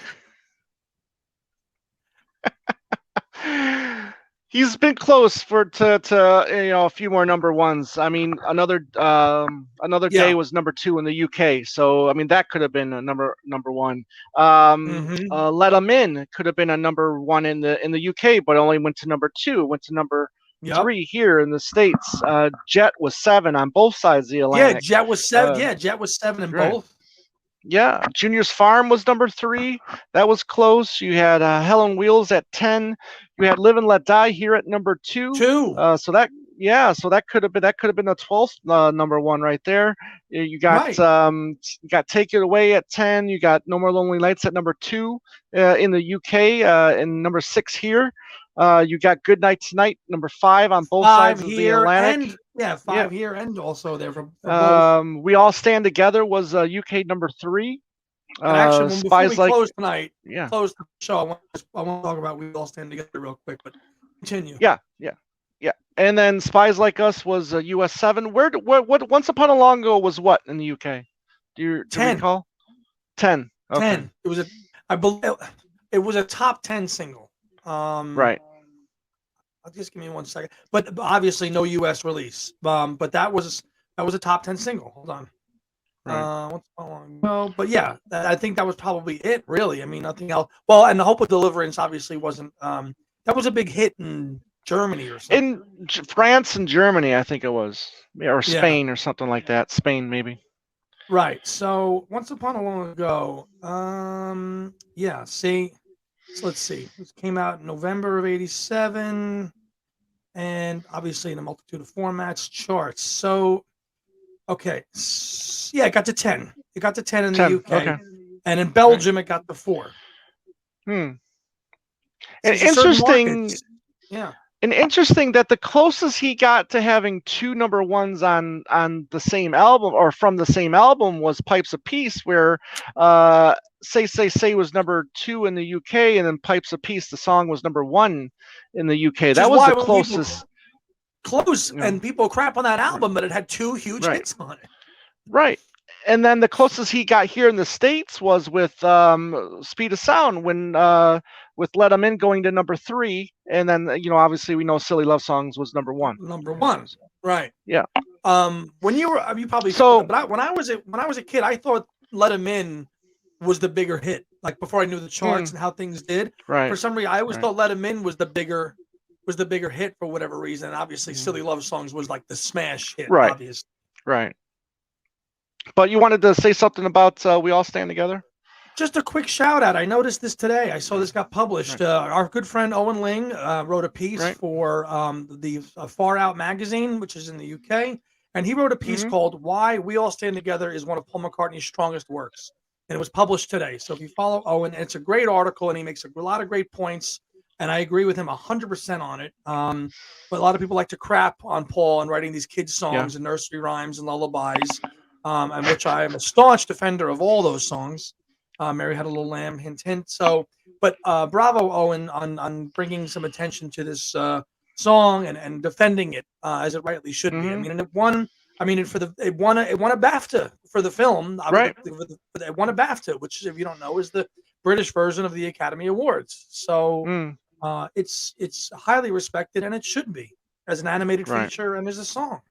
He's been close to a few more number ones. I mean, another day was number 2 in the UK. So I mean, that could have been a number one. Let 'Em In could have been a number 1 in the UK, but only went to number 2. Went to number 3 here in the States. Jet was 7 on both sides of the Atlantic. Yeah, Jet was 7. Jet was 7 in both. Yeah, Junior's Farm was number 3. That was close. You had Hell on Wheels at 10. You had Live and Let Die here at number 2. So that could have been the 12th number 1 right there. You got Take It Away at 10. You got No More Lonely Nights at number 2 in the UK, and number 6 here. You got Good Night Tonight number 5 on both sides of the Atlantic. And 5 here and also there for We All Stand Together was UK number 3. Actually, before we close tonight, close the show, I want to talk about We All Stand Together real quick, but continue. Yeah. And then Spies Like Us was US 7. What Once Upon a Long Ago was what in the UK? Do you recall? 10. Okay. 10. I believe it was a top 10 single. Right. Just give me 1 second. But obviously no US release. But that was a top 10 single. Hold on. What's long ago? But yeah, I think that was probably it, really. I mean, nothing else. Well, and The Hope of Deliverance obviously wasn't that was a big hit in Germany or something. In France and Germany, I think it was. Or Spain or something like that. Spain maybe. Right. So Once Upon a Long Ago. So let's see. It came out in November of '87, and obviously in a multitude of formats, charts. So, okay, it got to 10. It got to 10 in the UK, and in Belgium it got to 4. And interesting. And interesting that the closest he got to having 2 number 1s on the same album or from the same album was Pipes of Peace, where Say was number 2 in the UK, and then Pipes of Peace, the song, was number 1 in the UK. That was the closest. And people crap on that album, but it had 2 huge hits on it. Right. And then the closest he got here in the States was with Speed of Sound, when with Let 'Em In going to number 3, and then obviously we know Silly Love Songs was number 1. Number 1, right? Yeah. When you probably but when I was a kid, I thought Let 'Em In was the bigger hit. Like before I knew the charts and how things did. Right. For some reason, I always thought Let 'Em In was the bigger hit for whatever reason. And obviously, Silly Love Songs was like the smash hit. Right. Obviously. Right. But you wanted to say something about We All Stand Together? Just a quick shout out. I noticed this today. I saw this got published. Our good friend Owen Ling wrote a piece for the Far Out magazine, which is in the UK, and he wrote a piece called "Why We All Stand Together is one of Paul McCartney's strongest works," and it was published today. So if you follow Owen, it's a great article, and he makes a lot of great points, and I agree with him 100% on it. But a lot of people like to crap on Paul and writing these kids songs and nursery rhymes and lullabies, and which I am a staunch defender of all those songs. Mary Had a Little Lamb, hint, hint. So, but bravo, Owen, on bringing some attention to this song and defending it as it rightly should be. I mean, and it won. I mean, it won a BAFTA for the film. Right. It won a BAFTA, which, if you don't know, is the British version of the Academy Awards. So it's highly respected, and it should be as an animated feature and as a song.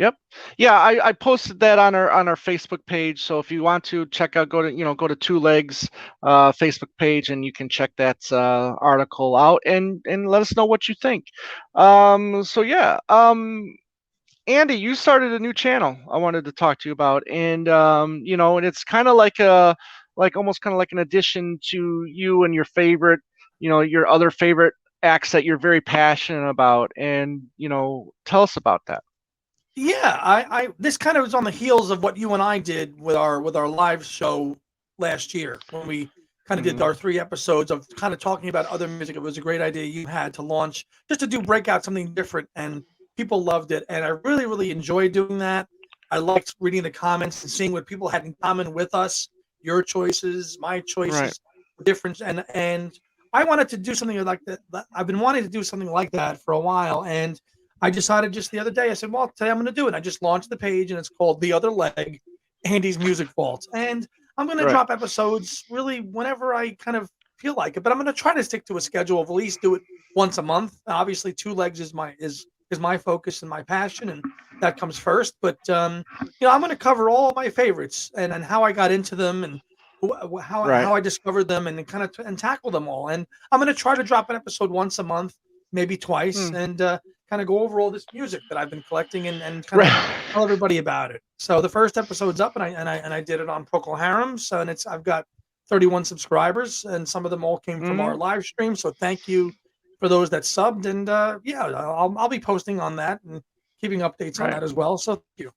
Yep. Yeah, I posted that on our Facebook page. So if you want to check out, go to Two Legs Facebook page, and you can check that article out and let us know what you think. So yeah. Andy, you started a new channel I wanted to talk to you about, and and it's kind of like almost kind of like an addition to you and your favorite, your other favorite acts that you're very passionate about, and tell us about that. Yeah, I this kind of was on the heels of what you and I did with our live show last year when we kind of did our 3 episodes of kind of talking about other music. It was a great idea you had to launch just to break out something different, and people loved it, and I really, really enjoyed doing that. I liked reading the comments and seeing what people had in common with us, your choices, my choices, difference, and I wanted to do something like that. I've been wanting to do something like that for a while, and I decided just the other day, I said, well, today I'm going to do it. I just launched the page, and it's called The Other Leg, Andy's Music Vault. And I'm going to drop episodes really whenever I kind of feel like it, but I'm going to try to stick to a schedule of at least do it once a month. Obviously, Two Legs is my focus and my passion, and that comes first. But I'm going to cover all my favorites and how I got into them and how I discovered them and kind of and tackle them all. And I'm going to try to drop an episode once a month, maybe twice, and kind of go over all this music that I've been collecting and kind of tell everybody about it. So the first episode's up, and I did it on Procol Harum. So I've got 31 subscribers, and some of them all came from our live stream. So thank you for those that subbed, and I'll be posting on that and keeping updates on that as well. So thank you.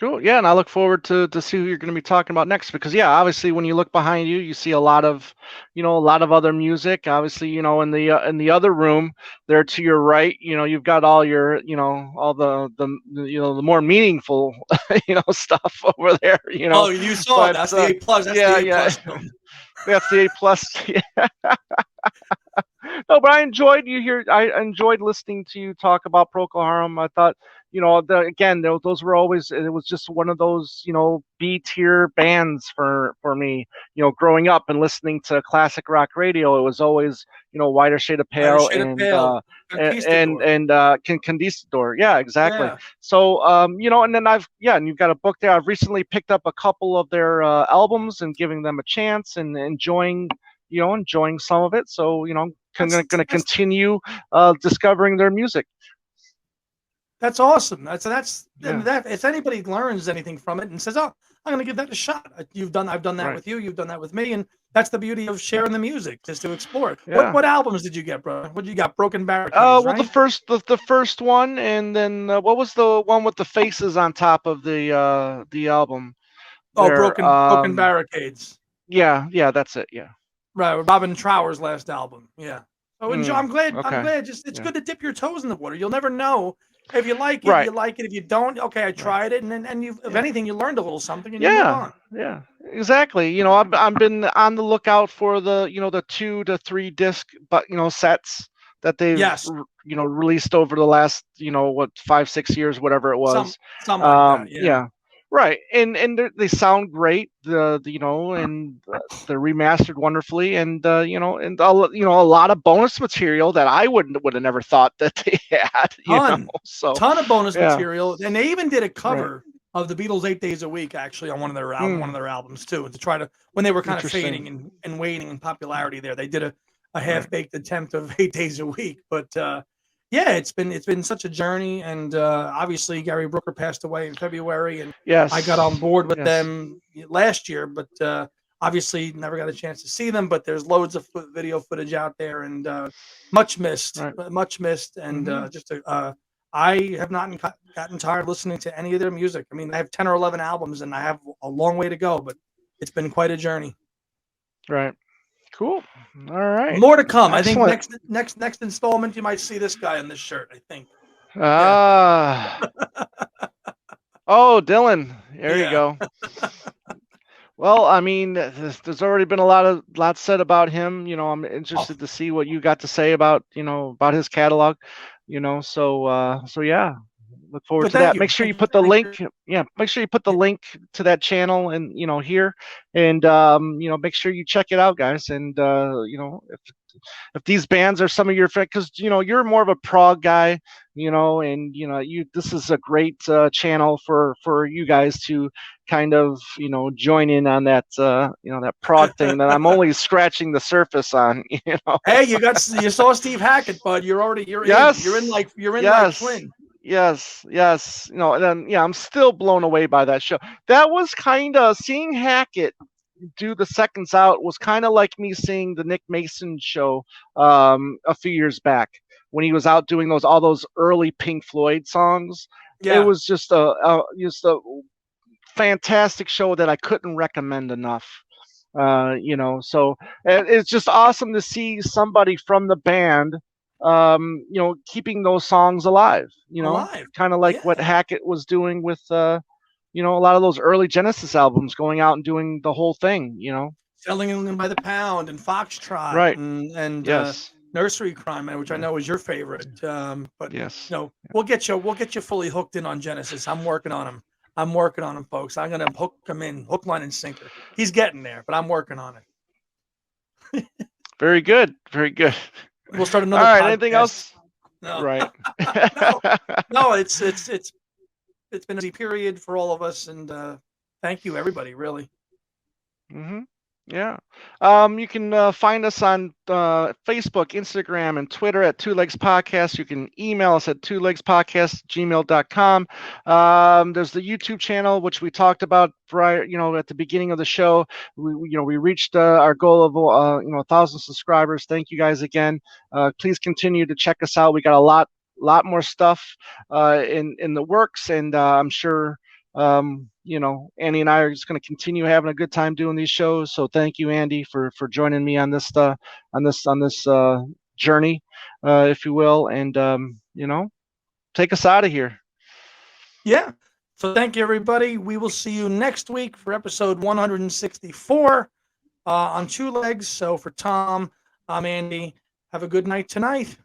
Cool. Yeah, and I look forward to see who you're going to be talking about next, because obviously when you look behind you, you see a lot of other music. Obviously, in the other room there to your right, you've got all your all the more meaningful stuff over there. Oh, you saw it. That's the A+. That's the A+. That's the A+. Yeah. No, but I enjoyed I enjoyed listening to you talk about Procol Harum. I thought, again, those were always, it was just one of those, B-tier bands for me, growing up and listening to classic rock radio. It was always, Whiter Shade of Pale and Conquistador. Yeah, exactly. Yeah. So, and then and you've got a book there. I've recently picked up a couple of their albums and giving them a chance and enjoying some of it. So, I'm going to continue discovering their music. That's awesome. If anybody learns anything from it and says, "Oh, I'm going to give that a shot," I've done that with you. You've done that with me, and that's the beauty of sharing the music, just to explore it. Yeah. What albums did you get, bro? What did you got? Broken Barricades. Well, right? the first one, and then what was the one with the faces on top of the album? Oh, Broken Barricades. Yeah, that's it. Yeah. Right, Robin Trower's last album. Yeah. So I'm glad. Okay. I'm glad. Just it's good to dip your toes in the water. You'll never know if you like it. You like it. If you don't, okay, I tried it, and you, if anything, you learned a little something, and you move on. Yeah, exactly. I've been on the lookout for the 2 to 3 disc, but sets that they've released over the last 5-6 years, whatever it was. Something like that. Yeah. Right, and they sound great. They're remastered wonderfully, and a lot of bonus material that I would have never thought that they had. Ton of bonus material, and they even did a cover of the Beatles' 8 Days a Week, actually, on one of their albums too, to try to, when they were kind of fading and waning in popularity. There, they did a half-baked attempt of 8 Days a Week, but. It's been such a journey, and obviously Gary Brooker passed away in February, and I got on board with them last year, but obviously never got a chance to see them. But there's loads of video footage out there, and much missed, and just I have not gotten tired listening to any of their music. I mean, I have 10 or 11 albums, and I have a long way to go, but it's been quite a journey. Right. Cool. All right. More to come. Excellent. I think next installment, you might see this guy in this shirt. I think. Oh, Dylan. There you go. Well, I mean, there's already been a lot said about him. You know, I'm interested to see what you got to say about, about his catalog. So yeah, look forward to that. Make sure you put the link. Yeah, make sure you put the link to that channel and here, and make sure you check it out, guys. And if these bands are some of your friends, because you're more of a prog guy, and this is a great channel for you guys to kind of join in on that that prog thing that I'm only scratching the surface on. Hey, you saw Steve Hackett, bud. You're yes. in like Flynn. Yes. And then I'm still blown away by that show. That was kind of seeing Hackett do the Seconds Out was kind of like me seeing the Nick Mason show a few years back when he was out doing all those early Pink Floyd songs. Yeah. It was just a fantastic show that I couldn't recommend enough. So it's just awesome to see somebody from the band keeping those songs alive, kind of like what Hackett was doing with a lot of those early Genesis albums, going out and doing the whole thing, selling them by the pound and Foxtrot, right? And yes. Nursery Crime, which I know is your favorite. But yes, we'll get you fully hooked in on Genesis. I'm working on him, folks. I'm gonna hook him in, hook, line, and sinker. He's getting there, but I'm working on it. Very good. We'll start another. All right. podcast. Anything else? No. Right. no. It's been a busy period for all of us, and thank you, everybody. Really. Mm-hmm. Yeah. You can find us on Facebook, Instagram, and Twitter at Two Legs Podcast. You can email us at twolegspodcast@gmail.com. There's the YouTube channel, which we talked about prior, at the beginning of the show. We reached our goal of 1,000 subscribers. Thank you guys again. Please continue to check us out. We got a lot more stuff in the works, and I'm sure Andy and I are just going to continue having a good time doing these shows. So thank you, Andy, for joining me on this journey, if you will, and take us out of here. Yeah. So thank you, everybody. We will see you next week for episode 164 on Two Legs. So for Tom, I'm Andy. Have a good night tonight.